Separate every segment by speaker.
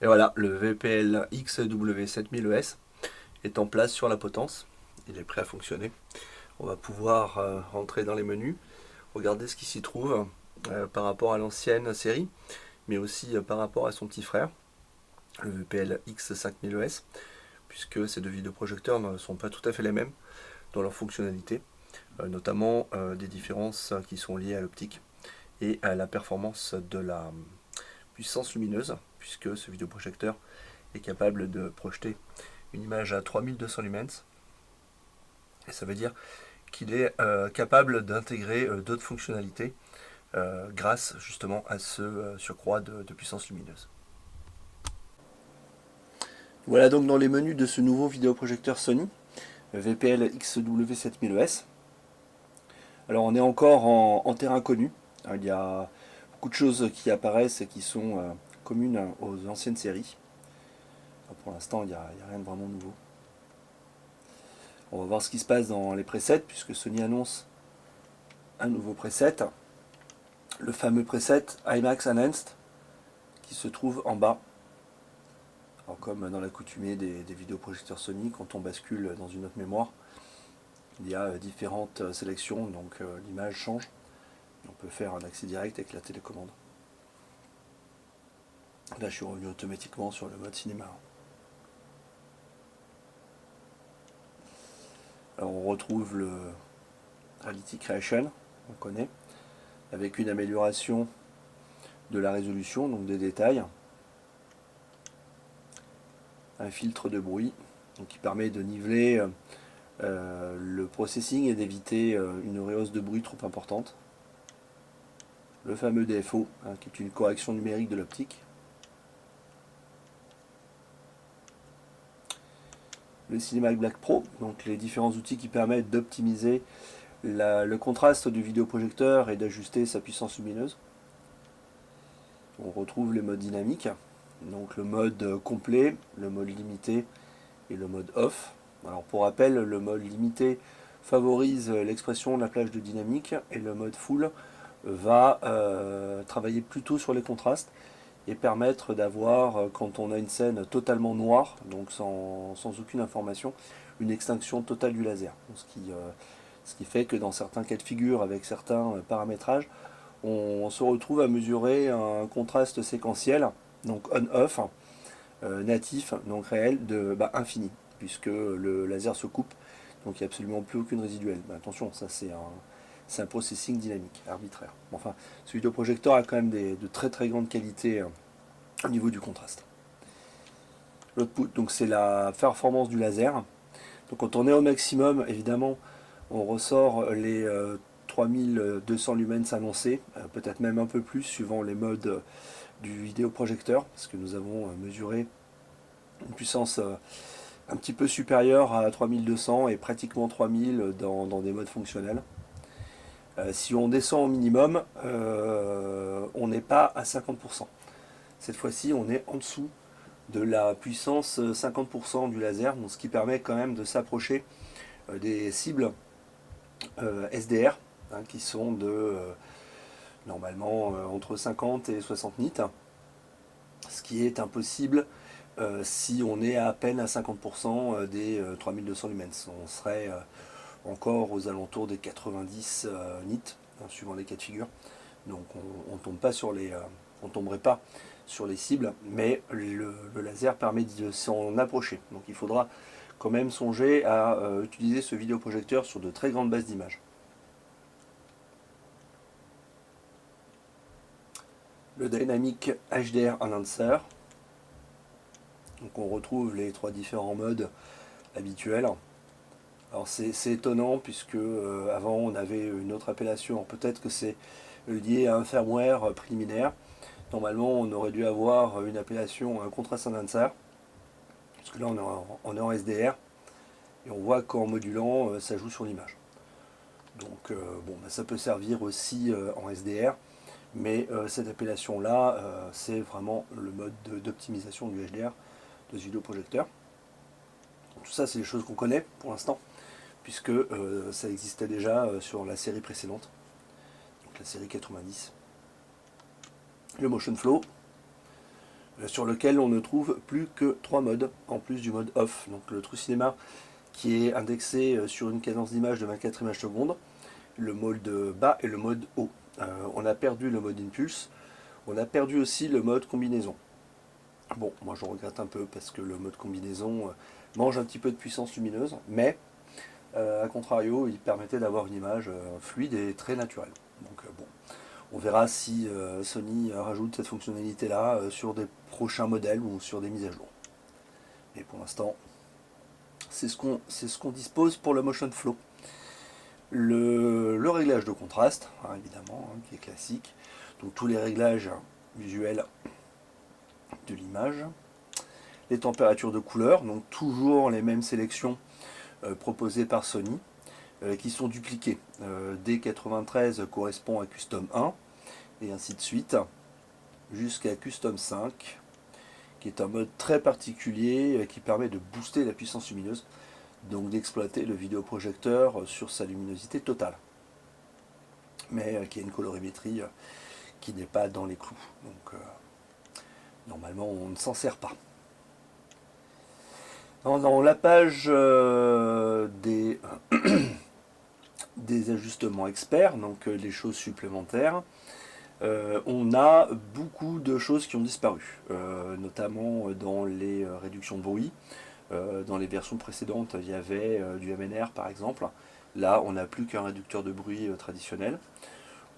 Speaker 1: Et voilà, le VPL XW7000ES est en place sur la potence. Il est prêt à fonctionner. On va pouvoir rentrer dans les menus, regarder ce qui s'y trouve par rapport à l'ancienne série, mais aussi par rapport à son petit frère, le VPL X5000ES, puisque ces deux vidéoprojecteurs ne sont pas tout à fait les mêmes dans leur fonctionnalité, notamment des différences qui sont liées à l'optique et à la performance de la puissance lumineuse, puisque ce vidéoprojecteur est capable de projeter une image à 3200 lumens, et ça veut dire qu'il est capable d'intégrer d'autres fonctionnalités grâce justement à ce surcroît de puissance lumineuse. Voilà donc dans les menus de ce nouveau vidéoprojecteur Sony, VPL XW7000ES. Alors on est encore en terrain connu, il y a beaucoup de choses qui apparaissent et qui sont communes aux anciennes séries. Alors pour l'instant il n'y a rien de vraiment nouveau. On va voir ce qui se passe dans les presets, puisque Sony annonce un nouveau preset, le fameux preset IMAX Enhanced, qui se trouve en bas. Alors comme dans l'accoutumée des vidéoprojecteurs Sony, quand on bascule dans une autre mémoire, il y a différentes sélections, donc l'image change. On peut faire un accès direct avec la télécommande. Là je suis revenu automatiquement sur le mode cinéma. Alors on retrouve le Reality Creation, on connaît, avec une amélioration de la résolution, donc des détails. Un filtre de bruit donc qui permet de niveler le processing et d'éviter une rehausse de bruit trop importante. Le fameux DFO, qui est une correction numérique de l'optique. Le Cinemax Black Pro, donc les différents outils qui permettent d'optimiser le contraste du vidéoprojecteur et d'ajuster sa puissance lumineuse. On retrouve les modes dynamiques, donc le mode complet, le mode limité et le mode off. Alors pour rappel, le mode limité favorise l'expression de la plage de dynamique et le mode full va travailler plutôt sur les contrastes et permettre d'avoir, quand on a une scène totalement noire, donc sans aucune information, une extinction totale du laser. Ce qui fait que dans certains cas de figure, avec certains paramétrages, on se retrouve à mesurer un contraste séquentiel, donc on-off, natif, donc réel, de infini, puisque le laser se coupe, donc il n'y a absolument plus aucune résiduelle. Attention, ça c'est un processing dynamique, arbitraire. Enfin, ce vidéoprojecteur a quand même de très très grandes qualités au niveau du contraste. L'output, donc c'est la performance du laser. Donc quand on est au maximum, évidemment, on ressort les 3200 lumens annoncés, peut-être même un peu plus suivant les modes du vidéoprojecteur, parce que nous avons mesuré une puissance un petit peu supérieure à 3200 et pratiquement 3000 dans des modes fonctionnels. Si on descend au minimum, on n'est pas à 50%. Cette fois-ci, on est en dessous de la puissance 50% du laser, donc ce qui permet quand même de s'approcher des cibles SDR, qui sont de normalement entre 50 et 60 nits, ce qui est impossible si on est à peine à 50% des 3200 lumens. On serait encore aux alentours des 90 nits, suivant les cas de figure. Donc on tombe pas sur les, on tomberait pas sur les cibles, mais le laser permet de s'en approcher. Donc il faudra quand même songer à utiliser ce vidéoprojecteur sur de très grandes bases d'images. Le Dynamic HDR Enhancer. Donc on retrouve les trois différents modes habituels. Alors c'est étonnant puisque avant on avait une autre appellation. Peut-être que c'est lié à un firmware préliminaire. Normalement on aurait dû avoir une appellation un contrast enhancer. Parce que là on est en SDR. Et on voit qu'en modulant ça joue sur l'image. Donc bon, ça peut servir aussi en SDR. Mais cette appellation là c'est vraiment le mode d'optimisation du HDR de ce vidéoprojecteur. Tout ça c'est des choses qu'on connaît pour l'instant, puisque ça existait déjà sur la série précédente, donc la série 90. Le motion flow, sur lequel on ne trouve plus que 3 modes, en plus du mode off. Donc le True Cinema qui est indexé sur une cadence d'image de 24 images secondes, le mode bas et le mode haut. On a perdu le mode impulse, on a perdu aussi le mode combinaison. Bon, moi je regrette un peu parce que le mode combinaison mange un petit peu de puissance lumineuse, mais a contrario, il permettait d'avoir une image fluide et très naturelle. Donc bon, on verra si Sony rajoute cette fonctionnalité-là sur des prochains modèles ou sur des mises à jour. Mais pour l'instant, c'est ce qu'on dispose pour le Motion Flow. Le réglage de contraste, hein, évidemment, hein, qui est classique. Donc tous les réglages visuels de l'image. Les températures de couleur, donc toujours les mêmes sélections proposées par Sony, qui sont dupliquées. D93 correspond à Custom 1, et ainsi de suite, jusqu'à Custom 5, qui est un mode très particulier qui permet de booster la puissance lumineuse, donc d'exploiter le vidéoprojecteur sur sa luminosité totale, mais qui a une colorimétrie qui n'est pas dans les clous. Donc normalement on ne s'en sert pas. Dans la page des ajustements experts, donc les choses supplémentaires, on a beaucoup de choses qui ont disparu, notamment dans les réductions de bruit. Dans les versions précédentes, il y avait du MNR par exemple. Là, on n'a plus qu'un réducteur de bruit traditionnel.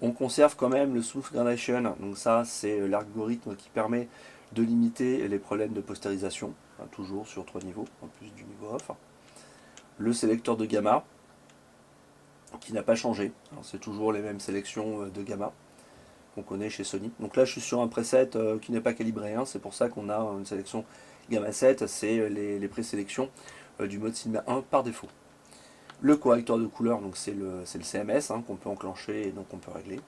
Speaker 1: On conserve quand même le Smooth Gradation. Donc ça, c'est l'algorithme qui permet de limiter les problèmes de postérisation, hein, toujours sur 3 niveaux, en plus du niveau off. Le sélecteur de gamma, qui n'a pas changé. C'est toujours les mêmes sélections de gamma qu'on connaît chez Sony. Donc là, je suis sur un preset qui n'est pas calibré. Hein. C'est pour ça qu'on a une sélection Gamma 7. C'est les présélections du mode Cinema 1 par défaut. Le correcteur de couleur, donc c'est le CMS hein, qu'on peut enclencher et donc on peut régler.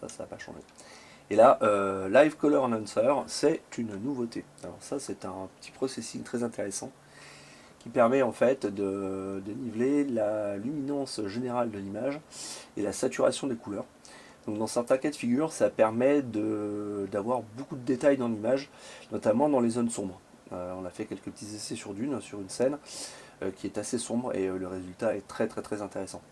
Speaker 1: Ça n'a pas changé. Et là, Live Color Enhancer, c'est une nouveauté. Alors ça, c'est un petit processing très intéressant qui permet en fait de niveler la luminance générale de l'image et la saturation des couleurs. Donc dans certains cas de figure, ça permet d'avoir beaucoup de détails dans l'image, notamment dans les zones sombres. On a fait quelques petits essais sur Dune, sur une scène qui est assez sombre et le résultat est très intéressant.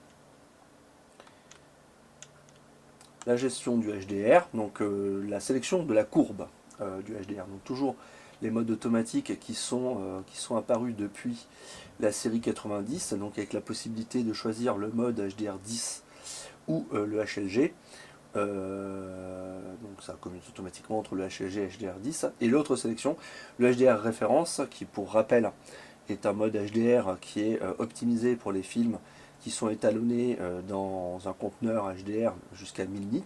Speaker 1: La gestion du HDR, donc la sélection de la courbe du HDR. Donc toujours les modes automatiques qui sont apparus depuis la série 90, donc avec la possibilité de choisir le mode HDR 10 ou le HLG. Donc ça communique automatiquement entre le HLG et HDR10. Et l'autre sélection, le HDR référence, qui pour rappel est un mode HDR qui est optimisé pour les films qui sont étalonnés dans un conteneur HDR jusqu'à 1000 nits,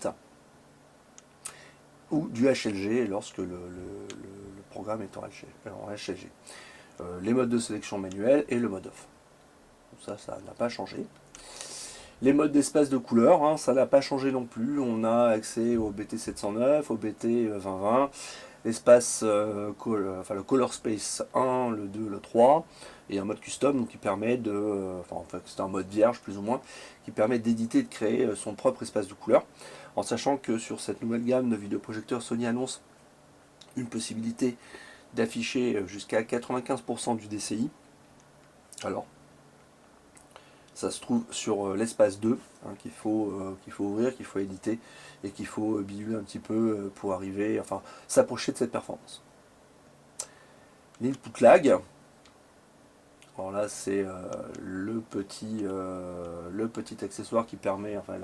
Speaker 1: ou du HLG lorsque le programme est en HLG. Les modes de sélection manuelle et le mode off. Donc ça n'a pas changé. Les modes d'espace de couleur, hein, ça n'a pas changé non plus. On a accès au BT709, au BT2020, l'espace, le Color Space 1, le 2, le 3, et un mode custom donc, qui permet de, en fait c'est un mode vierge plus ou moins, qui permet d'éditer et de créer son propre espace de couleur. En sachant que sur cette nouvelle gamme de vidéoprojecteurs, Sony annonce une possibilité d'afficher jusqu'à 95% du DCI. Alors, ça se trouve sur l'espace 2 hein, qu'il faut ouvrir, qu'il faut éditer et qu'il faut biduler un petit peu pour arriver, enfin s'approcher de cette performance. L'input lag, alors là c'est le petit accessoire qui permet, enfin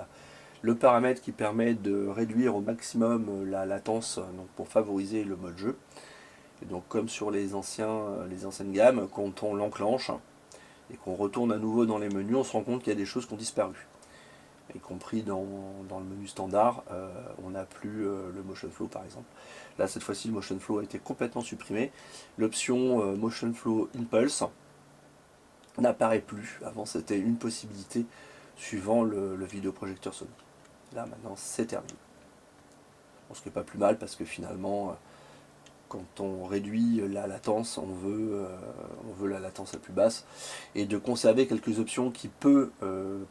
Speaker 1: le paramètre qui permet de réduire au maximum la latence donc pour favoriser le mode jeu. Et donc comme sur les anciennes gammes, quand on l'enclenche et qu'on retourne à nouveau dans les menus, on se rend compte qu'il y a des choses qui ont disparu. Y compris dans le menu standard, on n'a plus le Motion Flow par exemple. Là cette fois-ci le Motion Flow a été complètement supprimé. L'option Motion Flow Impulse n'apparaît plus. Avant c'était une possibilité suivant le vidéoprojecteur Sony. Là maintenant c'est terminé. Bon, ce qui n'est pas plus mal parce que finalement quand on réduit la latence, on veut la latence la plus basse, et de conserver quelques options qui peuvent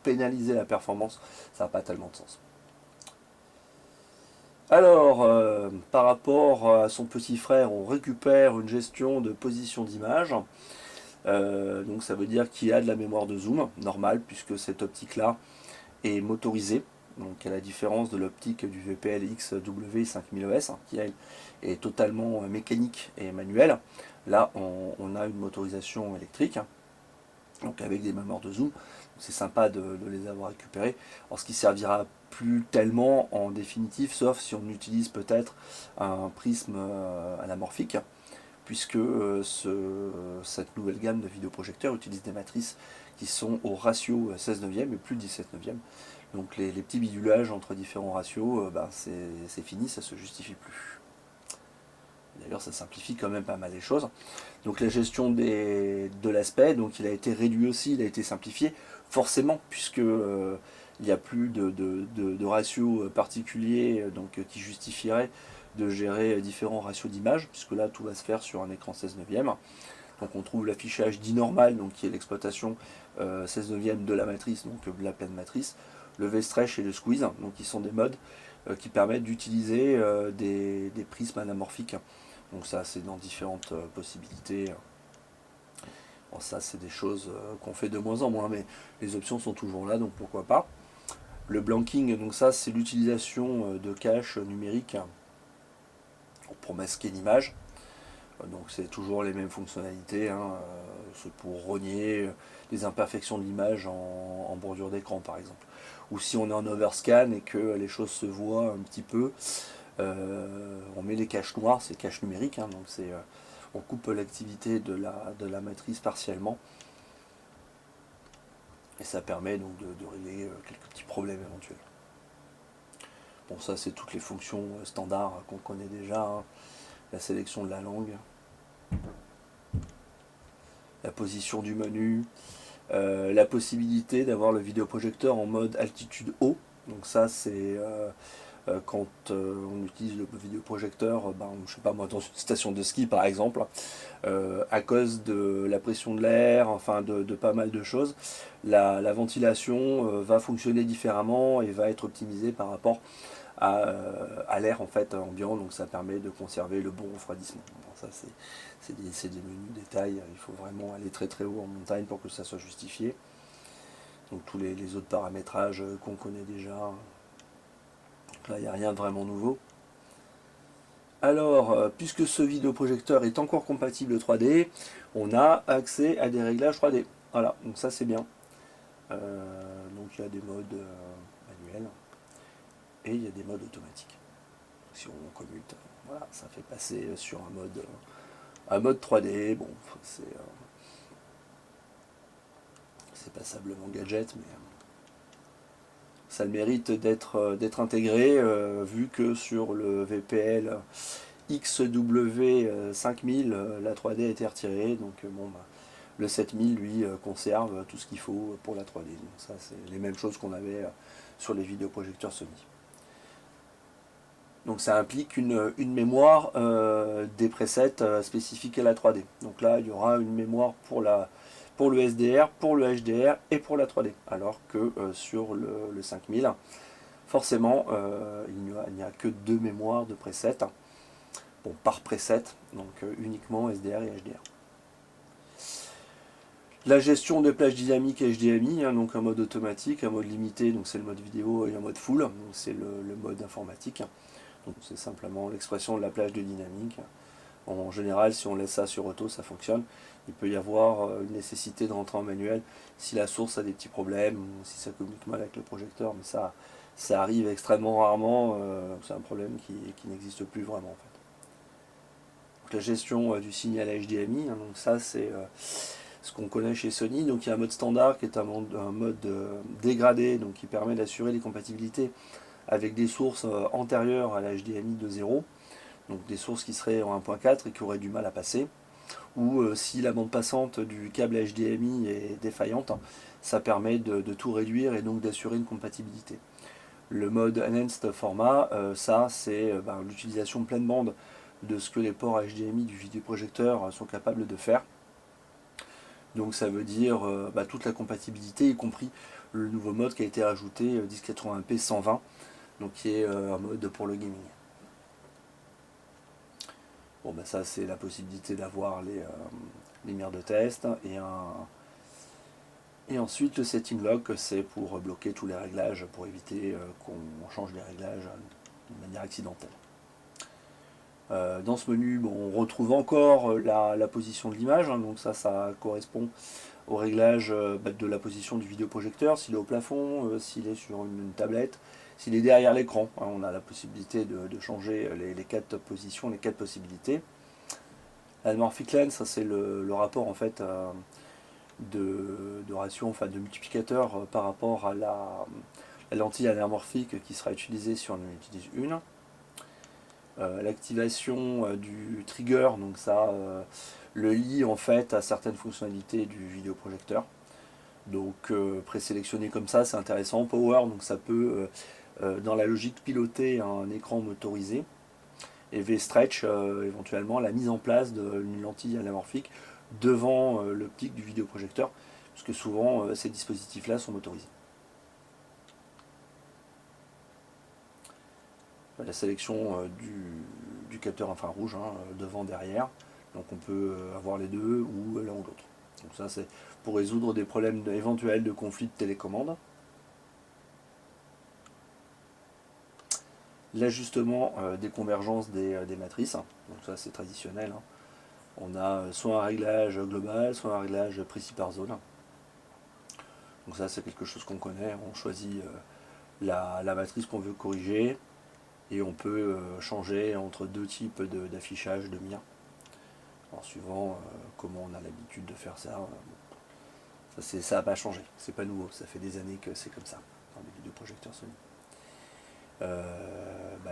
Speaker 1: pénaliser la performance, ça n'a pas tellement de sens. Alors, par rapport à son petit frère, on récupère une gestion de position d'image. Donc ça veut dire qu'il y a de la mémoire de zoom, normal, puisque cette optique-là est motorisée. Donc à la différence de l'optique du VPL XW5000ES, qui elle est totalement mécanique et manuelle. Là, on a une motorisation électrique, donc avec des mémoires de zoom. C'est sympa de les avoir récupérées. Alors ce qui servira plus tellement en définitive, sauf si on utilise peut-être un prisme anamorphique, puisque cette nouvelle gamme de vidéoprojecteurs utilise des matrices qui sont au ratio 16 neuvième et plus 17 neuvième. Donc les petits bidulages entre différents ratios, c'est fini, ça ne se justifie plus. D'ailleurs, ça simplifie quand même pas mal les choses. Donc la gestion de l'aspect, donc il a été réduit aussi, il a été simplifié, forcément, puisque il n'y a plus de ratios particuliers donc, qui justifieraient de gérer différents ratios d'image, puisque là tout va se faire sur un écran 16 neuvième. Donc on trouve l'affichage dit normal, donc qui est l'exploitation 16 neuvième de la matrice, donc de la pleine matrice, le V-stretch et le squeeze, donc qui sont des modes qui permettent d'utiliser des prismes anamorphiques. Donc ça c'est dans différentes possibilités. Bon, ça c'est des choses qu'on fait de moins en moins, mais les options sont toujours là, donc pourquoi pas. Le blanking, donc ça c'est l'utilisation de cache numérique pour masquer l'image. Donc c'est toujours les mêmes fonctionnalités, hein. C'est pour rogner les imperfections de l'image en bordure d'écran par exemple. Ou si on est en overscan et que les choses se voient un petit peu, on met les caches noires, c'est cache numérique, hein, donc on coupe l'activité de la matrice partiellement. Et ça permet donc de régler quelques petits problèmes éventuels. Bon, ça c'est toutes les fonctions standards qu'on connaît déjà, hein. La sélection de la langue, la position du menu, la possibilité d'avoir le vidéoprojecteur en mode altitude haut. Donc ça c'est quand on utilise le vidéoprojecteur, je sais pas moi, dans une station de ski par exemple, à cause de la pression de l'air, enfin de pas mal de choses, la ventilation va fonctionner différemment et va être optimisée par rapport à l'air en fait ambiant, donc ça permet de conserver le bon refroidissement. Bon, ça c'est des menus détails, il faut vraiment aller très très haut en montagne pour que ça soit justifié. Donc tous les autres paramétrages qu'on connaît déjà. Donc là il n'y a rien de vraiment nouveau. Alors, puisque ce vidéoprojecteur est encore compatible 3D, on a accès à des réglages 3D. Voilà, donc ça c'est bien. Donc il y a des modes manuels et il y a des modes automatiques. Si on commute, voilà, ça fait passer sur un mode 3D. Bon, c'est passablement gadget, mais ça a le mérite d'être intégré, vu que sur le VPL XW5000, la 3D a été retirée, donc le 7000 lui conserve tout ce qu'il faut pour la 3D. Donc ça c'est les mêmes choses qu'on avait sur les vidéoprojecteurs Sony. Donc ça implique une mémoire des presets spécifiques à la 3D. Donc là il y aura une mémoire pour le SDR, pour le HDR et pour la 3D. Alors que sur le 5000, forcément il n'y a que deux mémoires de presets. Bon, par preset, donc uniquement SDR et HDR. La gestion de plage dynamique HDMI, hein, donc un mode automatique, un mode limité, donc c'est le mode vidéo, et un mode full, donc c'est le mode informatique. Donc c'est simplement l'expression de la plage de dynamique. En général, si on laisse ça sur auto, ça fonctionne. Il peut y avoir une nécessité de rentrer en manuel si la source a des petits problèmes ou si ça communique mal avec le projecteur, mais ça arrive extrêmement rarement. C'est un problème qui n'existe plus vraiment en fait. Donc, la gestion du signal HDMI, hein, donc ça c'est ce qu'on connaît chez Sony. Donc il y a un mode standard qui est un mode dégradé, donc qui permet d'assurer les compatibilités avec des sources antérieures à la HDMI 2.0, donc des sources qui seraient en 1.4 et qui auraient du mal à passer, ou si la bande passante du câble HDMI est défaillante, ça permet de tout réduire et donc d'assurer une compatibilité. Le mode Enhanced Format, ça c'est l'utilisation pleine bande de ce que les ports HDMI du vidéoprojecteur sont capables de faire. Donc ça veut dire toute la compatibilité, y compris le nouveau mode qui a été rajouté 1080p 120, donc qui est un mode pour le gaming. Bon, ben ça c'est la possibilité d'avoir les mires de test et ensuite le setting lock, c'est pour bloquer tous les réglages, pour éviter qu'on change les réglages de manière accidentelle. Dans ce menu, bon, on retrouve encore la position de l'image, hein, donc ça correspond au réglage de la position du vidéoprojecteur, s'il est au plafond, s'il est sur une tablette, s'il est derrière l'écran. Hein, on a la possibilité de changer les 4 positions, les 4 possibilités. Anamorphic lens, ça c'est le rapport en fait de ratio, enfin de multiplicateur par rapport à la lentille anamorphique qui sera utilisée si on en utilise une. L'activation du trigger, donc ça le lie en fait à certaines fonctionnalités du vidéoprojecteur. Donc présélectionné comme ça, c'est intéressant. Power, donc ça peut dans la logique piloter un écran motorisé. Et V-Stretch, éventuellement la mise en place d'une lentille anamorphique devant l'optique du vidéoprojecteur, puisque souvent ces dispositifs-là sont motorisés. La sélection du capteur infrarouge, hein, devant, derrière. Donc on peut avoir les deux ou l'un ou l'autre. Donc ça c'est pour résoudre des problèmes éventuels de conflit de télécommande. L'ajustement des convergences des matrices, donc ça c'est traditionnel. Hein. On a soit un réglage global, soit un réglage précis par zone. Donc ça c'est quelque chose qu'on connaît, on choisit la matrice qu'on veut corriger et on peut changer entre 2 types d'affichage de mire. Alors suivant comment on a l'habitude de faire ça, ça n'a pas changé, c'est pas nouveau, ça fait des années que c'est comme ça dans les vidéoprojecteurs Sony.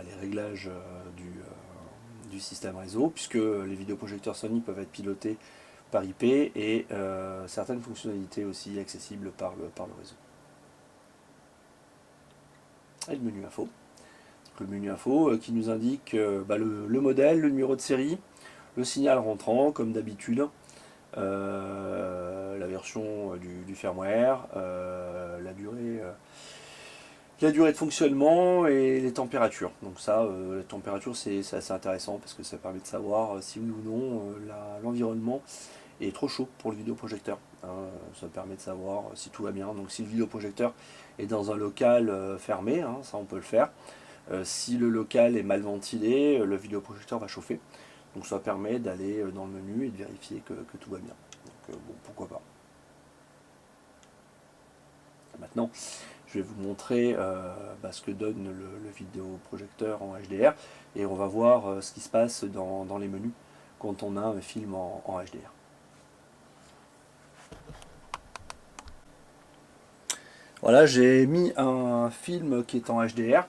Speaker 1: Les réglages du système réseau, puisque les vidéoprojecteurs Sony peuvent être pilotés par IP et certaines fonctionnalités aussi accessibles par le réseau. Et le menu info. Le menu info qui nous indique le modèle, le numéro de série, le signal rentrant comme d'habitude, la version du firmware, la durée de fonctionnement et les températures. Donc ça, la température c'est assez intéressant parce que ça permet de savoir si oui ou non l'environnement est trop chaud pour le vidéoprojecteur. Hein, ça permet de savoir si tout va bien. Donc si le vidéoprojecteur est dans un local fermé, hein, ça on peut le faire. Si le local est mal ventilé, le vidéoprojecteur va chauffer. Donc ça permet d'aller dans le menu et de vérifier que tout va bien. Donc bon, pourquoi pas. Maintenant, je vais vous montrer ce que donne le vidéoprojecteur en HDR et on va voir ce qui se passe dans les menus quand on a un film en HDR. Voilà, j'ai mis un film qui est en HDR,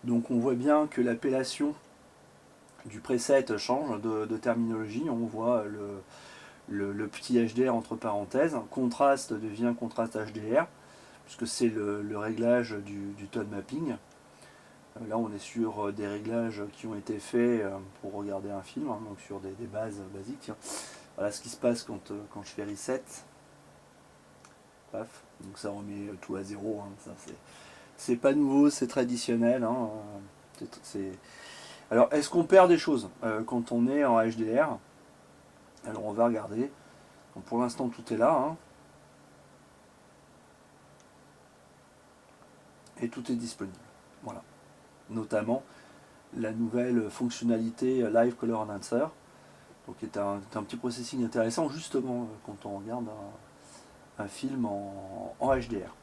Speaker 1: donc on voit bien que l'appellation du preset change de terminologie, on voit le petit HDR entre parenthèses, contraste devient contraste HDR, puisque c'est le réglage du tone mapping. Là on est sur des réglages qui ont été faits pour regarder un film, hein, donc sur des bases basiques. Tiens. Voilà ce qui se passe quand je fais reset. Paf. Donc ça remet tout à zéro. Hein. Ça, c'est pas nouveau, c'est traditionnel. Hein. Alors est-ce qu'on perd des choses quand on est en HDR? Alors on va regarder. Donc, pour l'instant tout est là. Hein. Et tout est disponible. Voilà. Notamment la nouvelle fonctionnalité Live Color Enhancer, donc qui est un petit processing intéressant justement quand on regarde un film en HDR.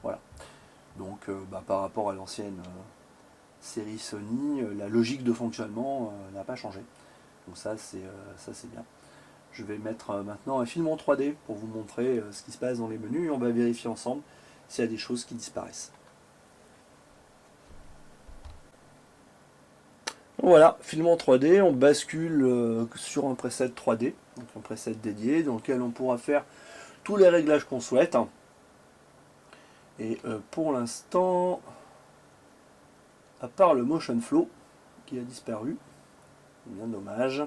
Speaker 1: Voilà. Donc par rapport à l'ancienne série Sony, la logique de fonctionnement n'a pas changé. Donc ça c'est bien. Je vais mettre maintenant un film en 3D pour vous montrer ce qui se passe dans les menus et on va vérifier ensemble s'il y a des choses qui disparaissent. Voilà, film en 3D, on bascule sur un preset 3D, donc un preset dédié dans lequel on pourra faire tous les réglages qu'on souhaite. Et pour l'instant, à part le motion flow qui a disparu, bien dommage,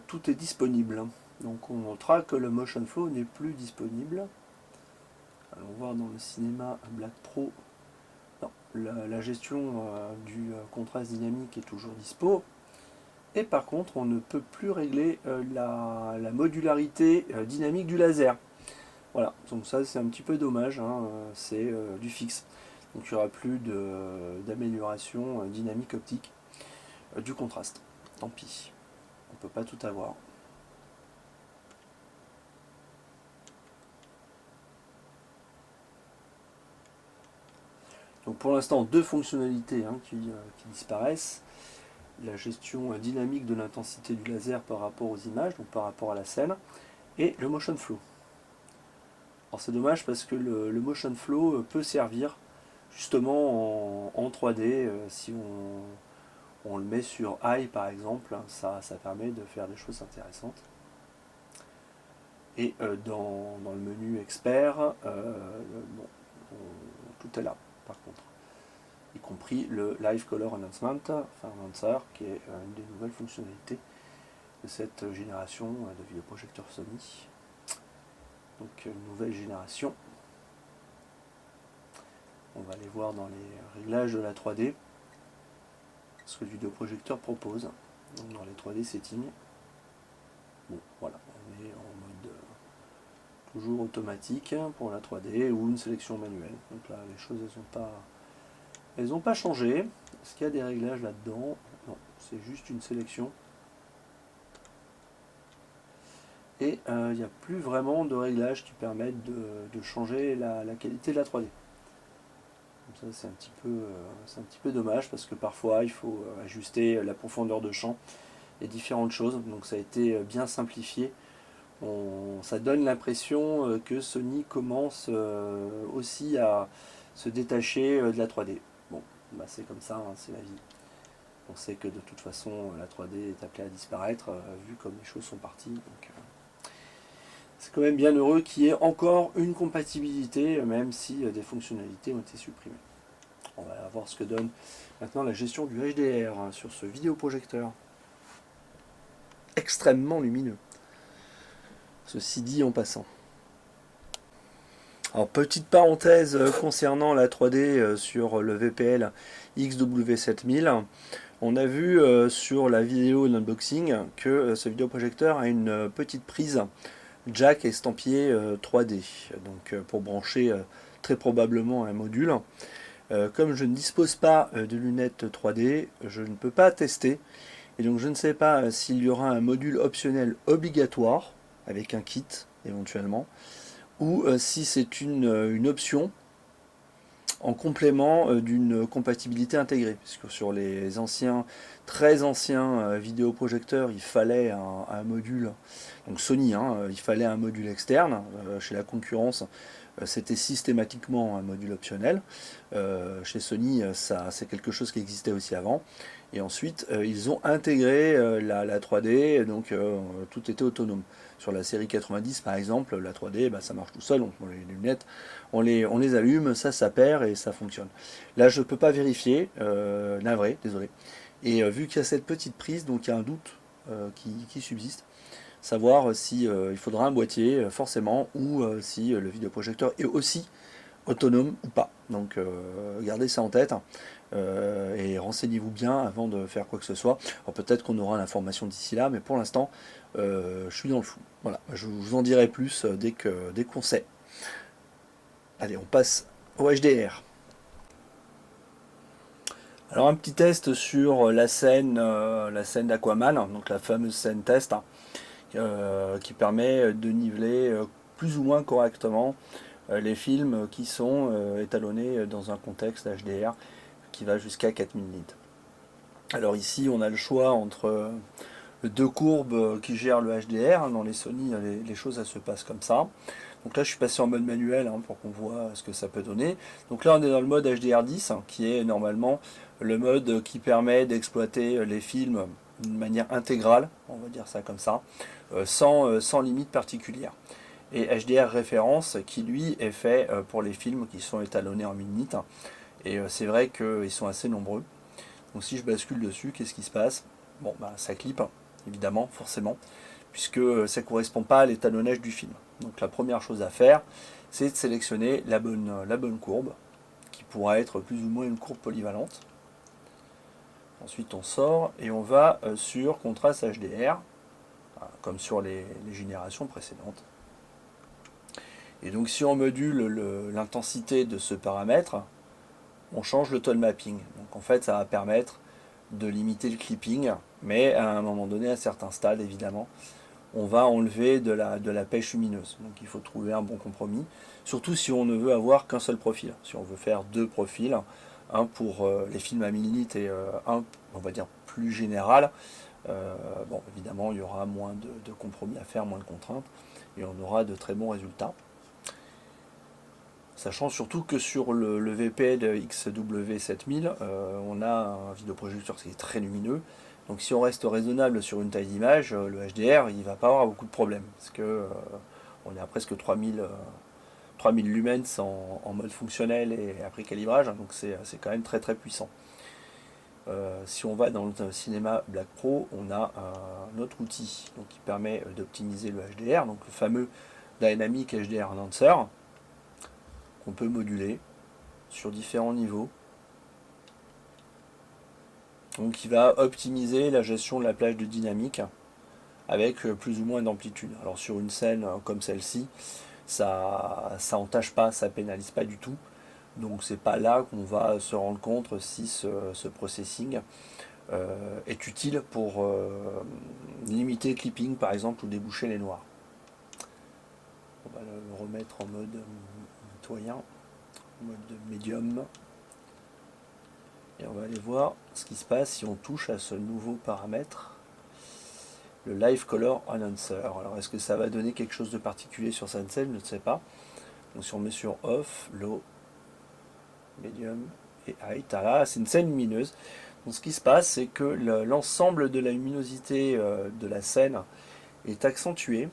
Speaker 1: tout est disponible. Donc on montrera que le motion flow n'est plus disponible. Allons voir dans le cinéma Black Pro. Non, la gestion du contraste dynamique est toujours dispo. Et par contre, on ne peut plus régler la modularité dynamique du laser. Voilà, donc ça c'est un petit peu dommage, hein, c'est du fixe. Donc il n'y aura plus d'amélioration dynamique optique du contraste. Tant pis, on ne peut pas tout avoir. Donc pour l'instant, deux fonctionnalités qui disparaissent. La gestion dynamique de l'intensité du laser par rapport aux images, donc par rapport à la scène, et le motion flow. Alors c'est dommage parce que le motion flow peut servir justement en 3D si on le met sur high par exemple, ça permet de faire des choses intéressantes. Et dans le menu expert, tout est là par contre, y compris le Live Color Enhancement, enfin Enhancer, qui est une des nouvelles fonctionnalités de cette génération de vidéoprojecteurs Sony. Donc une nouvelle génération. On va aller voir dans les réglages de la 3D ce que le vidéoprojecteur propose. Donc dans les 3D settings. Bon voilà, on est en mode toujours automatique pour la 3D ou une sélection manuelle. Donc là les choses elles ont pas changé. Est-ce qu'il y a des réglages là-dedans? Non, c'est juste une sélection. Et il n'y a plus vraiment de réglages qui permettent de changer la qualité de la 3D. Donc ça c'est un petit peu dommage parce que parfois il faut ajuster la profondeur de champ et différentes choses. Donc ça a été bien simplifié. Ça donne l'impression que Sony commence aussi à se détacher de la 3D. Bon, bah c'est comme ça, hein, c'est la vie. On sait que de toute façon la 3D est appelée à disparaître vu comme les choses sont parties. Donc, c'est quand même bien heureux qu'il y ait encore une compatibilité, même si des fonctionnalités ont été supprimées. On va voir ce que donne maintenant la gestion du HDR sur ce vidéoprojecteur. Extrêmement lumineux. Ceci dit en passant. Alors petite parenthèse concernant la 3D sur le VPL XW7000. On a vu sur la vidéo d'unboxing que ce vidéoprojecteur a une petite prise jack estampillé 3D, donc pour brancher très probablement un module. Comme je ne dispose pas de lunettes 3D, je ne peux pas tester, et donc je ne sais pas s'il y aura un module optionnel obligatoire, avec un kit éventuellement, ou si c'est une option en complément d'une compatibilité intégrée, puisque sur les très anciens vidéoprojecteurs, il fallait un module, donc Sony, il fallait un module externe. Chez la concurrence, c'était systématiquement un module optionnel. Chez Sony, c'est quelque chose qui existait aussi avant. Et ensuite, ils ont intégré la 3D, donc tout était autonome. Sur la série 90 par exemple, la 3D, ça marche tout seul, on les lunettes, on les allume, ça perd et ça fonctionne. Là je ne peux pas vérifier, navré, désolé. Et vu qu'il y a cette petite prise, donc il y a un doute qui subsiste, savoir si il faudra un boîtier forcément, ou si le vidéoprojecteur est aussi autonome ou pas. Donc gardez ça en tête. Et renseignez-vous bien avant de faire quoi que ce soit. Alors peut-être qu'on aura l'information d'ici là, mais pour l'instant, je suis dans le flou. Voilà, je vous en dirai plus dès qu'on sait. Allez, on passe au HDR. Alors un petit test sur la scène d'Aquaman, donc la fameuse scène test, qui permet de niveler plus ou moins correctement les films qui sont étalonnés dans un contexte HDR qui va jusqu'à 4000 nits. Alors ici on a le choix entre deux courbes qui gèrent le HDR. Dans les Sony les choses elles se passent comme ça. Donc là je suis passé en mode manuel pour qu'on voit ce que ça peut donner. Donc là on est dans le mode HDR10 qui est normalement le mode qui permet d'exploiter les films d'une manière intégrale, on va dire ça comme ça, sans limite particulière. Et HDR référence qui lui est fait pour les films qui sont étalonnés en 1000 nits. Et c'est vrai qu'ils sont assez nombreux. Donc si je bascule dessus, qu'est-ce qui se passe? Bon, ça clip, évidemment, forcément, puisque ça ne correspond pas à l'étalonnage du film. Donc la première chose à faire, c'est de sélectionner la bonne courbe, qui pourra être plus ou moins une courbe polyvalente. Ensuite on sort et on va sur contraste HDR, comme sur les générations précédentes. Et donc si on module l'intensité de ce paramètre, on change le tone mapping. Donc en fait ça va permettre de limiter le clipping, mais à un moment donné, à un certain stade évidemment, on va enlever de la pêche lumineuse. Donc il faut trouver un bon compromis, surtout si on ne veut avoir qu'un seul profil. Si on veut faire deux profils, un pour les films à 1000 nits et un, on va dire, plus général, bon, évidemment, il y aura moins de compromis à faire, moins de contraintes, et on aura de très bons résultats. Sachant surtout que sur le VP de XW7000, on a un vidéoprojecteur qui est très lumineux. Donc si on reste raisonnable sur une taille d'image, le HDR il va pas avoir beaucoup de problèmes. Parce que on est à presque 3000 lumens en mode fonctionnel et après calibrage, donc c'est quand même très très puissant. Si on va dans le cinéma Black Pro, on a un autre outil donc, qui permet d'optimiser le HDR, donc le fameux Dynamic HDR Enhancer, qu'on peut moduler sur différents niveaux. Donc il va optimiser la gestion de la plage de dynamique avec plus ou moins d'amplitude. Alors sur une scène comme celle-ci, ça entache pas, ça pénalise pas du tout. Donc c'est pas là qu'on va se rendre compte si ce processing est utile pour limiter le clipping par exemple ou déboucher les noirs. On va le remettre en mode nettoyant, en mode médium. Et on va aller voir ce qui se passe si on touche à ce nouveau paramètre, le Live Color Enhancer. Alors est-ce que ça va donner quelque chose de particulier sur cette scène? Je ne sais pas. Donc si on met sur Off, Low, Medium et High, là c'est une scène lumineuse. Donc ce qui se passe, c'est que l'ensemble de la luminosité de la scène est accentué.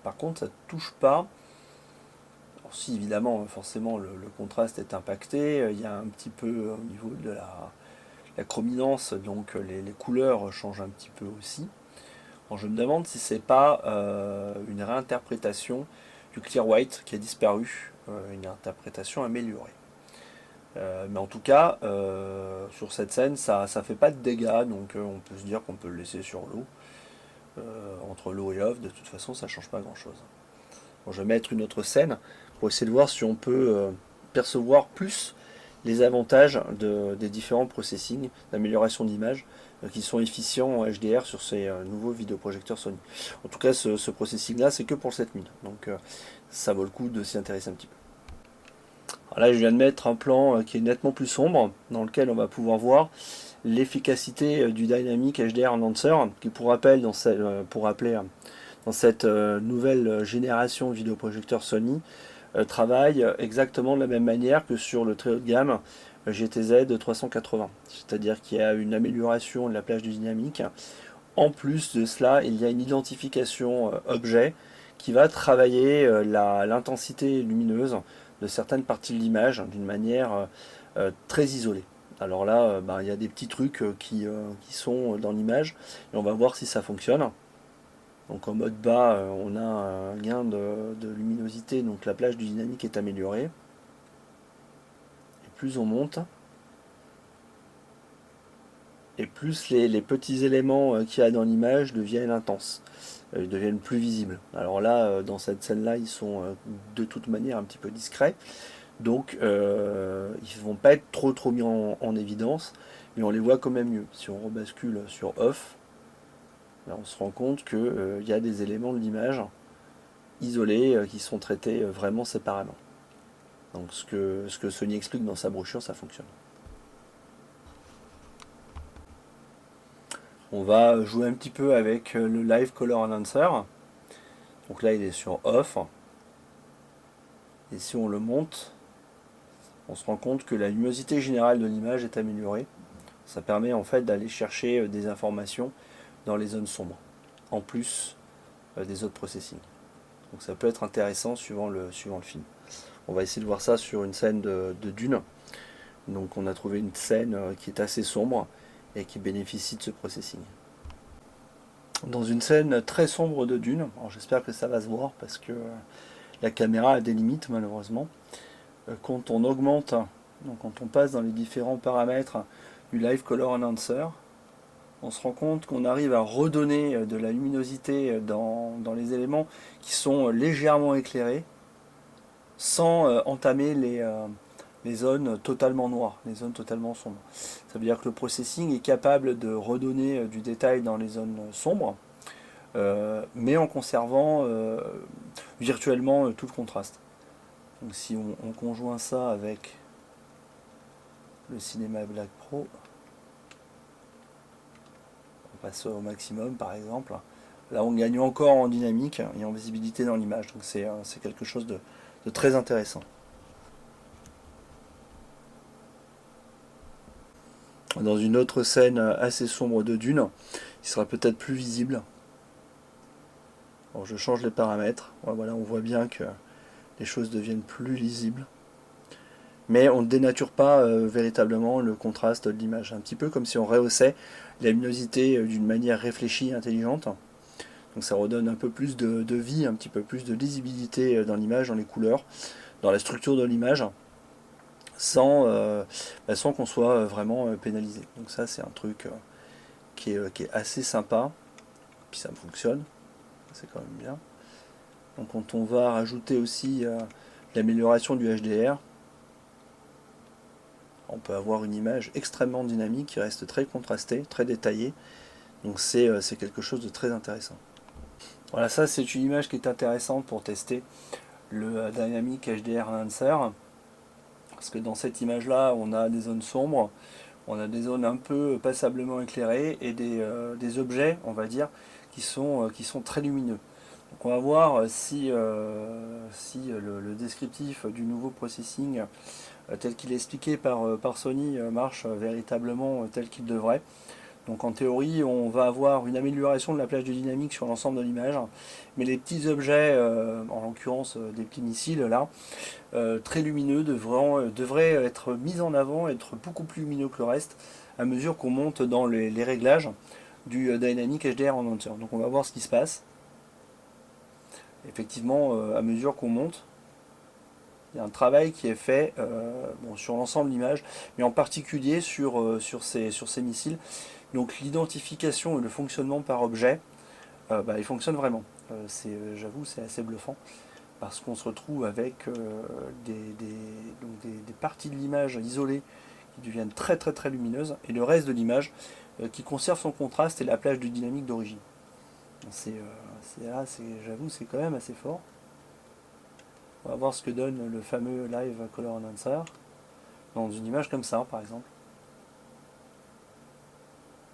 Speaker 1: Par contre, ça ne touche pas. Alors, si évidemment, forcément, le contraste est impacté, il y a un petit peu au niveau de la chrominance, donc les couleurs changent un petit peu aussi. Alors, je me demande si c'est pas une réinterprétation du clear white qui a disparu, une interprétation améliorée. Mais en tout cas, sur cette scène, ça fait pas de dégâts, donc on peut se dire qu'on peut le laisser sur l'eau. Entre low et off, de toute façon, ça change pas grand chose. Bon, je vais mettre une autre scène pour essayer de voir si on peut percevoir plus les avantages des différents processing d'amélioration d'image qui sont efficients en HDR sur ces nouveaux vidéoprojecteurs Sony. En tout cas, ce processing là, c'est que pour le 7000, donc ça vaut le coup de s'y intéresser un petit peu. Alors là, je viens de mettre un plan qui est nettement plus sombre, dans lequel on va pouvoir voir l'efficacité du Dynamic HDR Enhancer, qui pour rappel, dans cette nouvelle génération de vidéoprojecteurs Sony, travaille exactement de la même manière que sur le très haut de gamme GTZ 380. C'est-à-dire qu'il y a une amélioration de la plage du dynamique. En plus de cela, il y a une identification objet qui va travailler l'intensité lumineuse de certaines parties de l'image d'une manière très isolée. Alors là, il y a des petits trucs qui sont dans l'image et on va voir si ça fonctionne. Donc en mode bas, on a un gain de luminosité, donc la plage du dynamique est améliorée. Et plus on monte, et plus les petits éléments qu'il y a dans l'image deviennent intenses, ils deviennent plus visibles. Alors là, dans cette scène-là, ils sont de toute manière un petit peu discrets, donc ils ne vont pas être trop mis en évidence, mais on les voit quand même mieux. Si on rebascule sur Off, on se rend compte qu'il y a des éléments de l'image isolés qui sont traités vraiment séparément. Donc ce que Sony explique dans sa brochure, ça fonctionne. On va jouer un petit peu avec le Live Color Enhancer. Donc là il est sur Off. Et si on le monte, on se rend compte que la luminosité générale de l'image est améliorée. Ça permet en fait d'aller chercher des informations dans les zones sombres, en plus des autres processing. Donc ça peut être intéressant suivant le film. On va essayer de voir ça sur une scène de dune. Donc on a trouvé une scène qui est assez sombre et qui bénéficie de ce processing. Dans une scène très sombre de dune, j'espère que ça va se voir parce que la caméra a des limites malheureusement. Quand on augmente, donc quand on passe dans les différents paramètres du Live Color Enhancer, on se rend compte qu'on arrive à redonner de la luminosité dans les éléments qui sont légèrement éclairés sans entamer les zones totalement noires, les zones totalement sombres. Ça veut dire que le processing est capable de redonner du détail dans les zones sombres, mais en conservant virtuellement tout le contraste. Donc si on conjoint ça avec le Cinema Black Pro, on passe au maximum par exemple, là on gagne encore en dynamique et en visibilité dans l'image, donc c'est quelque chose de très intéressant. Dans une autre scène assez sombre de Dune, qui sera peut-être plus visible. Alors je change les paramètres, voilà, on voit bien que les choses deviennent plus lisibles. Mais on ne dénature pas véritablement le contraste de l'image. Un petit peu comme si on rehaussait la luminosité d'une manière réfléchie et intelligente. Donc ça redonne un peu plus de vie, un petit peu plus de lisibilité dans l'image, dans les couleurs, dans la structure de l'image, sans qu'on soit vraiment pénalisé. Donc ça c'est un truc qui est assez sympa, puis ça fonctionne, c'est quand même bien. Donc quand on va rajouter aussi l'amélioration du HDR, on peut avoir une image extrêmement dynamique qui reste très contrastée, très détaillée. Donc c'est quelque chose de très intéressant. Voilà, ça c'est une image qui est intéressante pour tester le Dynamic HDR Enhancer. Parce que dans cette image là, on a des zones sombres, on a des zones un peu passablement éclairées et des objets, on va dire, qui sont très lumineux. Donc on va voir si le descriptif du nouveau processing tel qu'il est expliqué par Sony marche véritablement tel qu'il devrait. Donc en théorie, on va avoir une amélioration de la plage de dynamique sur l'ensemble de l'image, mais les petits objets, en l'occurrence des petits missiles là, très lumineux, devraient être mis en avant, être beaucoup plus lumineux que le reste, à mesure qu'on monte dans les réglages du Dynamic HDR Enhancer. Donc on va voir ce qui se passe. Effectivement, à mesure qu'on monte, il y a un travail qui est fait sur l'ensemble de l'image, mais en particulier sur ces missiles. Donc l'identification et le fonctionnement par objet, il fonctionne vraiment. J'avoue, c'est assez bluffant, parce qu'on se retrouve avec des parties de l'image isolées qui deviennent très très très lumineuses, et le reste de l'image qui conserve son contraste et la plage de dynamique d'origine. J'avoue, c'est quand même assez fort. On va voir ce que donne le fameux Live Color Enhancer dans une image comme ça, par exemple.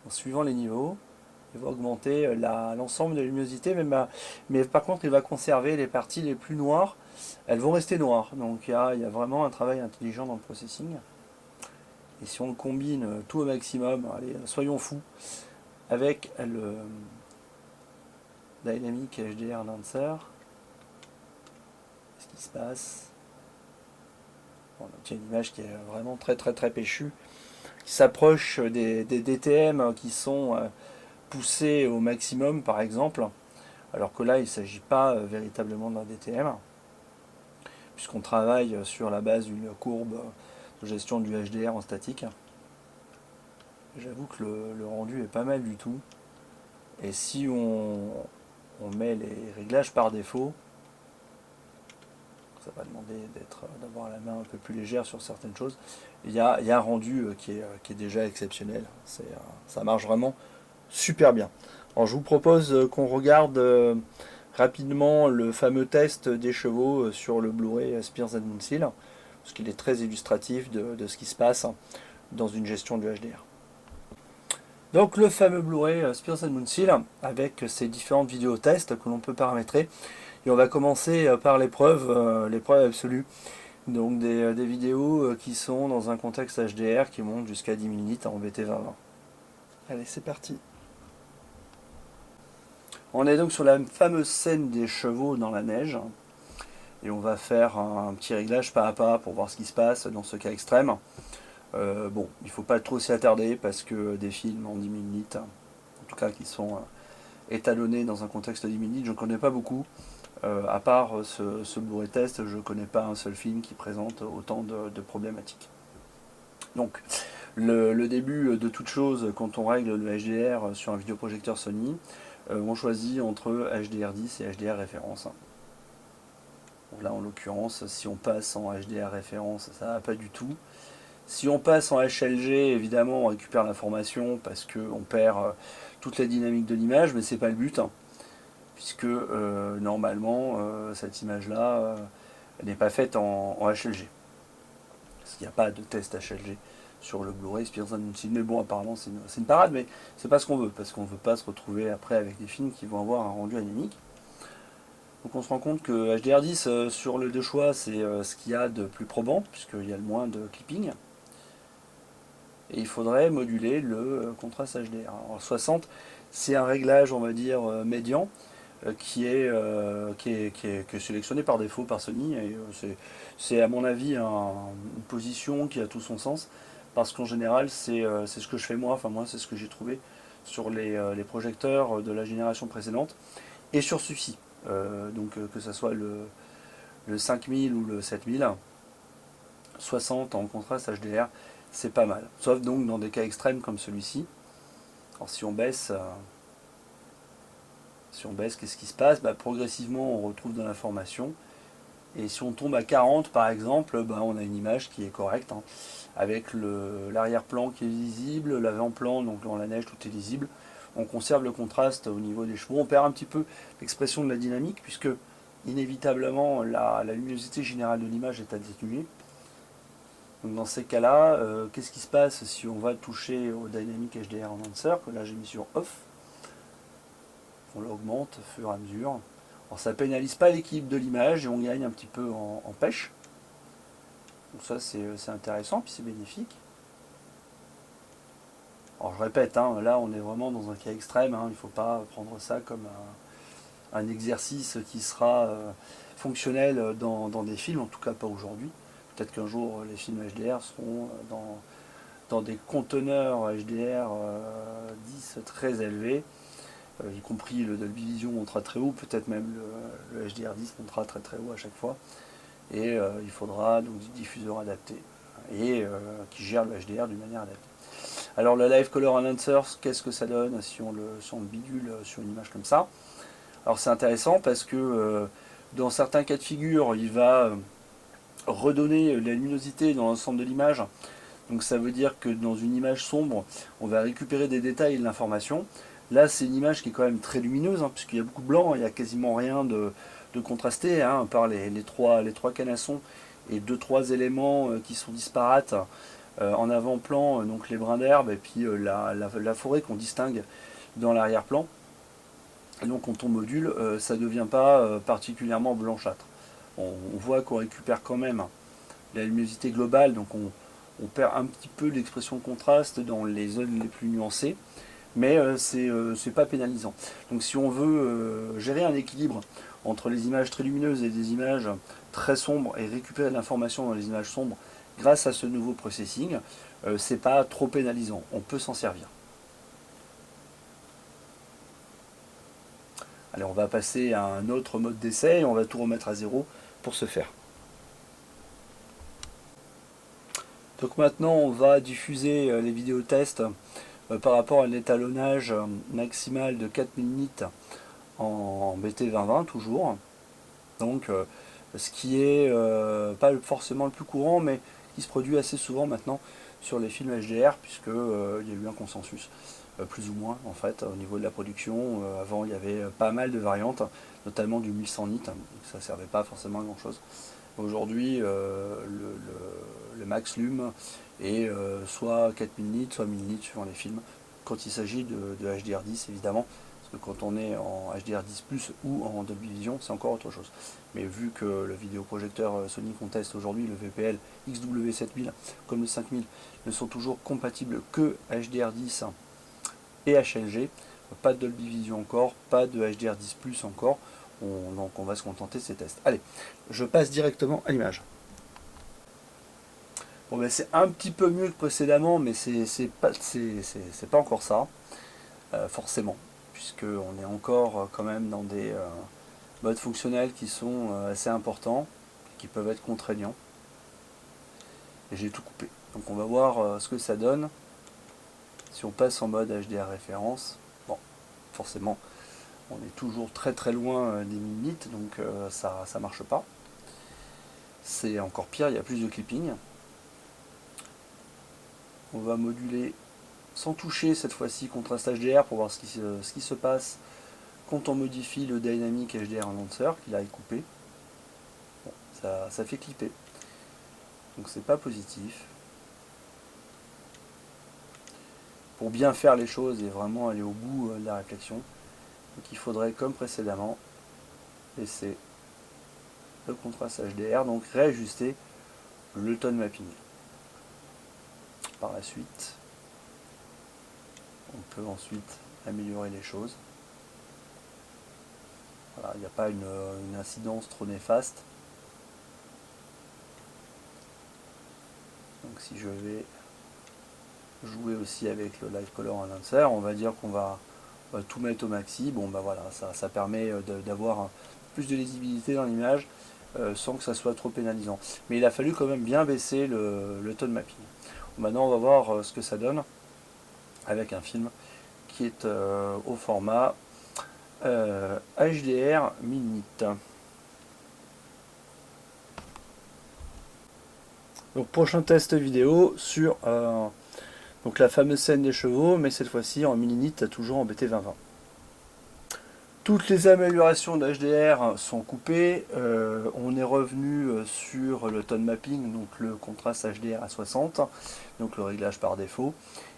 Speaker 1: En suivant les niveaux, il va augmenter l'ensemble de la luminosité, mais par contre, il va conserver les parties les plus noires. Elles vont rester noires. Donc il y a vraiment un travail intelligent dans le processing. Et si on combine tout au maximum, allez, soyons fous, avec le Dynamic HDR Enhancer, qu'est-ce qui se passe? On obtient une image qui est vraiment très très très péchue, qui s'approche des DTM qui sont poussés au maximum par exemple, alors que là il ne s'agit pas véritablement d'un DTM, puisqu'on travaille sur la base d'une courbe de gestion du HDR en statique. J'avoue que le rendu est pas mal du tout, et si on met les réglages par défaut, ça va demander d'avoir la main un peu plus légère sur certaines choses. Il y a un rendu qui est déjà exceptionnel. Ça marche vraiment super bien. Alors je vous propose qu'on regarde rapidement le fameux test des chevaux sur le Blu-ray Spears and Moonsil, parce qu'il est très illustratif de ce qui se passe dans une gestion du HDR. Donc le fameux Blu-ray Spears and Moonsil avec ses différentes vidéos tests que l'on peut paramétrer. Et on va commencer par l'épreuve absolue. Donc des vidéos qui sont dans un contexte HDR qui monte jusqu'à 10 000 nits en BT2020. Allez, c'est parti. On est donc sur la fameuse scène des chevaux dans la neige. Et on va faire un petit réglage pas à pas pour voir ce qui se passe dans ce cas extrême. Bon, il ne faut pas trop s'y attarder parce que des films en 10 000 nits, en tout cas qui sont étalonnés dans un contexte de 10 000 nits, je ne connais pas beaucoup. À part ce Blu-ray test, je ne connais pas un seul film qui présente autant de problématiques. Donc, Le début de toute chose, quand on règle le HDR sur un vidéoprojecteur Sony, on choisit entre HDR10 et HDR référence. Là en l'occurrence, si on passe en HDR référence, ça va pas du tout. Si on passe en HLG, évidemment on récupère l'information parce qu'on perd toute la dynamique de l'image, mais c'est pas le but, hein, puisque normalement cette image là n'est pas faite en HLG. Parce qu'il n'y a pas de test HLG sur le Blu-ray Spears Unseen. Mais bon, apparemment c'est une parade, mais c'est pas ce qu'on veut, parce qu'on veut pas se retrouver après avec des films qui vont avoir un rendu anémique. Donc on se rend compte que HDR10 sur le deux choix, c'est ce qu'il y a de plus probant, puisqu'il y a le moins de clipping. Et il faudrait moduler le contraste HDR. Alors 60, c'est un réglage, on va dire, médian, qui est sélectionné par défaut par Sony. Et c'est à mon avis une position qui a tout son sens, parce qu'en général, c'est ce que je fais moi, enfin moi, c'est ce que j'ai trouvé sur les projecteurs de la génération précédente, et sur celui-ci. Donc que ce soit le 5000 ou le 7000, 60 en contraste HDR, c'est pas mal. Sauf donc dans des cas extrêmes comme celui-ci. Alors si on baisse, qu'est-ce qui se passe? Progressivement, on retrouve de l'information. Et si on tombe à 40 par exemple, on a une image qui est correcte, hein, avec l'arrière-plan qui est lisible, l'avant-plan, donc dans la neige tout est lisible. On conserve le contraste au niveau des chevaux. On perd un petit peu l'expression de la dynamique, puisque inévitablement la luminosité générale de l'image est atténuée. Donc dans ces cas-là, qu'est-ce qui se passe si on va toucher au Dynamic HDR Enhancer, que là j'ai mis sur Off? On l'augmente au fur et à mesure. Alors ça pénalise pas l'équilibre de l'image et on gagne un petit peu en pêche. Donc ça c'est intéressant, puis c'est bénéfique. Alors je répète, hein, là on est vraiment dans un cas extrême, hein, il ne faut pas prendre ça comme un exercice qui sera fonctionnel dans des films, en tout cas pas aujourd'hui. Peut-être qu'un jour les films HDR seront dans des conteneurs HDR 10 très élevés, y compris le Dolby Vision montera très haut, peut-être même le HDR 10 montera très très haut à chaque fois. Et il faudra donc des diffuseurs adaptés et qui gèrent le HDR d'une manière adaptée. Alors le Live Color Enhancer, qu'est-ce que ça donne si on le bidule sur une image comme ça? Alors c'est intéressant parce que dans certains cas de figure, il va redonner la luminosité dans l'ensemble de l'image. Donc ça veut dire que dans une image sombre, on va récupérer des détails et de l'information. Là, c'est une image qui est quand même très lumineuse, hein, puisqu'il y a beaucoup de blanc, il n'y a quasiment rien de contrasté, hein, à part les trois canassons et 2-3 éléments qui sont disparates en avant-plan, donc les brins d'herbe et puis la forêt qu'on distingue dans l'arrière-plan. Et donc quand on module, ça ne devient pas particulièrement blanchâtre. On voit qu'on récupère quand même la luminosité globale, donc on perd un petit peu l'expression de contraste dans les zones les plus nuancées, mais c'est pas pénalisant. Donc si on veut gérer un équilibre entre les images très lumineuses et des images très sombres et récupérer de l'information dans les images sombres grâce à ce nouveau processing, c'est pas trop pénalisant, on peut s'en servir. Allez, on va passer à un autre mode d'essai et on va tout remettre à zéro pour ce faire. Donc maintenant on va diffuser les vidéos tests par rapport à l'étalonnage maximal de 4000 nits en BT 2020 toujours. Donc ce qui est pas forcément le plus courant, mais qui se produit assez souvent maintenant sur les films HDR, puisque il y a eu un consensus, plus ou moins en fait, au niveau de la production. Avant il y avait pas mal de variantes, notamment du 1100 nits, donc ça servait pas forcément à grand chose. Aujourd'hui le max lum est soit 4000 nits, soit 1000 nits suivant les films, quand il s'agit de HDR10 évidemment. Quand on est en HDR10+, ou en Dolby Vision, c'est encore autre chose. Mais vu que le vidéoprojecteur Sony qu'on teste aujourd'hui, le VPL XW7000 comme le 5000, ne sont toujours compatibles que HDR10 et HLG, pas de Dolby Vision encore, pas de HDR10+, encore, donc on va se contenter de ces tests. Allez, je passe directement à l'image. Bon ben c'est un petit peu mieux que précédemment, mais c'est pas encore ça, forcément, puisqu'on est encore quand même dans des modes fonctionnels qui sont assez importants, qui peuvent être contraignants. et j'ai tout coupé. Donc on va voir ce que ça donne si on passe en mode HDR référence. Bon, forcément, on est toujours très très loin des limites, donc ça marche pas. C'est encore pire, il y a plus de clipping. On va moduler sans toucher cette fois-ci contraste HDR pour voir ce qui se passe quand on modifie le Dynamic HDR Enhancer, qu'il a coupé. Bon, ça fait clipper. Donc c'est pas positif. Pour bien faire les choses et vraiment aller au bout de la réflexion, donc il faudrait, comme précédemment, baisser le contraste HDR, donc réajuster le tone mapping. Par la suite, on peut ensuite améliorer les choses. Voilà, il n'y a pas une incidence trop néfaste. Donc si je vais jouer aussi avec le Live Color Enhancer, on va dire qu'on va tout mettre au maxi. Bon bah voilà, ça permet d'avoir plus de lisibilité dans l'image sans que ça soit trop pénalisant. Mais il a fallu quand même bien baisser le tone mapping. Maintenant on va voir ce que ça donne avec un film qui est au format HDR 1000 nits. Donc prochain test vidéo sur donc la fameuse scène des chevaux, mais cette fois-ci en 1000 nits toujours en BT 2020. Toutes les améliorations d'HDR sont coupées. On est revenu sur le tone mapping, donc le contraste HDR à 60, donc le réglage par défaut.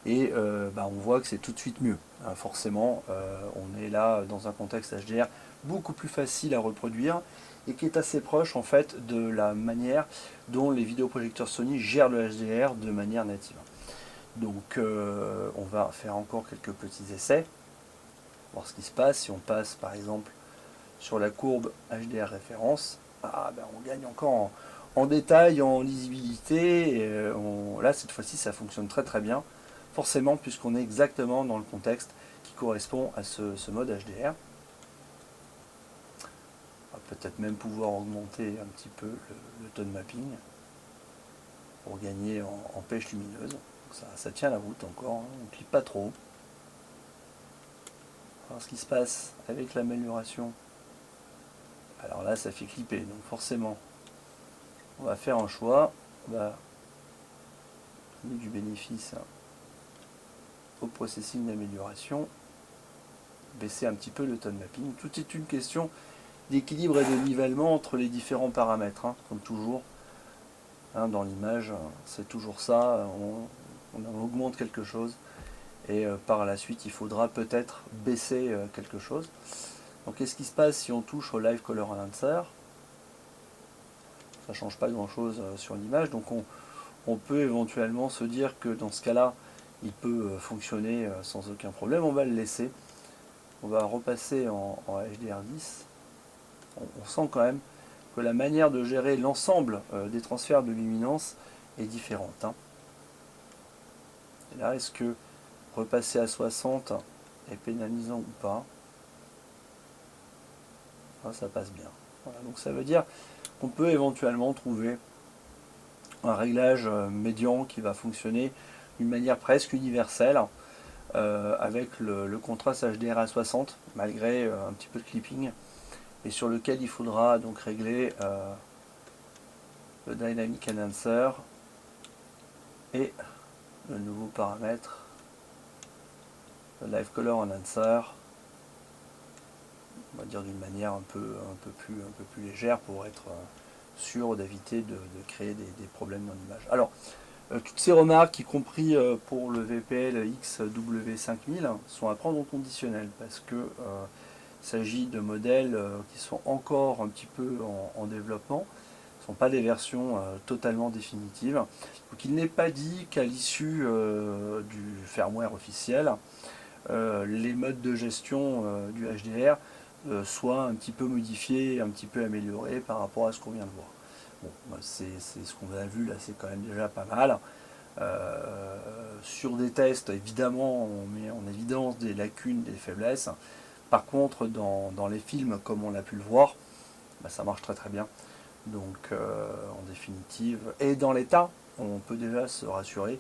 Speaker 1: Et on voit que c'est tout de suite mieux. Forcément, on est là dans un contexte HDR beaucoup plus facile à reproduire et qui est assez proche en fait de la manière dont les vidéoprojecteurs Sony gèrent le HDR de manière native. Donc on va faire encore quelques petits essais. Voir ce qui se passe si on passe par exemple sur la courbe HDR référence. On gagne encore en détail, en lisibilité. Et là cette fois-ci ça fonctionne très très bien, forcément puisqu'on est exactement dans le contexte qui correspond à ce mode HDR. On va peut-être même pouvoir augmenter un petit peu le tone mapping pour gagner en pêche lumineuse. Donc ça tient la route encore, hein. On ne clique pas trop. Alors ce qui se passe avec l'amélioration, alors là ça fait clipper, donc forcément on va faire un choix, on va donner du bénéfice au processing d'amélioration, baisser un petit peu le tone mapping. Tout est une question d'équilibre et de nivellement entre les différents paramètres, hein, comme toujours. Hein, dans l'image, c'est toujours ça, on augmente quelque chose et par la suite il faudra peut-être baisser quelque chose. Donc qu'est-ce qui se passe si on touche au Live Color Enhancer? Ça ne change pas grand chose sur l'image, donc on peut éventuellement se dire que dans ce cas là il peut fonctionner sans aucun problème. On va le laisser, on va repasser en HDR10. On sent quand même que la manière de gérer l'ensemble des transferts de luminance est différente, hein. Et là, est-ce que repasser à 60 est pénalisant ou pas? Ça passe bien. Voilà, donc ça veut dire qu'on peut éventuellement trouver un réglage médian qui va fonctionner d'une manière presque universelle avec le contraste HDR à 60 malgré un petit peu de clipping, et sur lequel il faudra donc régler le Dynamic Enhancer et le nouveau paramètre, le Live Color Enhancer, on va dire d'une manière un peu plus légère pour être sûr d'éviter de créer des problèmes dans l'image. Alors, toutes ces remarques, y compris pour le VPL XW5000, sont à prendre au conditionnel parce que il s'agit de modèles qui sont encore un petit peu en développement, ce ne sont pas des versions totalement définitives. Donc il n'est pas dit qu'à l'issue du firmware officiel, les modes de gestion du HDR soient un petit peu modifiés, un petit peu améliorés par rapport à ce qu'on vient de voir. Bon, c'est ce qu'on a vu là, c'est quand même déjà pas mal. Sur des tests, évidemment, on met en évidence des lacunes, des faiblesses. Par contre, dans les films, comme on a pu le voir, ça marche très très bien. Donc en définitive, et dans l'état, on peut déjà se rassurer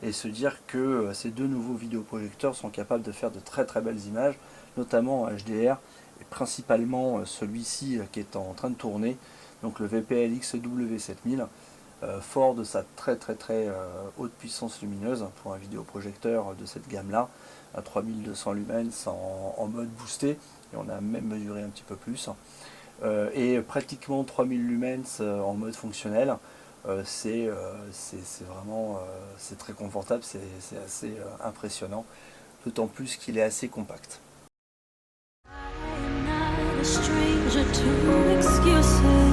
Speaker 1: et se dire que ces deux nouveaux vidéoprojecteurs sont capables de faire de très très belles images, notamment en HDR, et principalement celui-ci qui est en train de tourner, donc le VPLX W7000, fort de sa très haute puissance lumineuse pour un vidéoprojecteur de cette gamme-là, à 3200 lumens en mode boosté, et on a même mesuré un petit peu plus, et pratiquement 3000 lumens en mode fonctionnel. C'est vraiment c'est très confortable, c'est assez impressionnant, d'autant plus qu'il est assez compact.
Speaker 2: I'm not a stranger to excuses.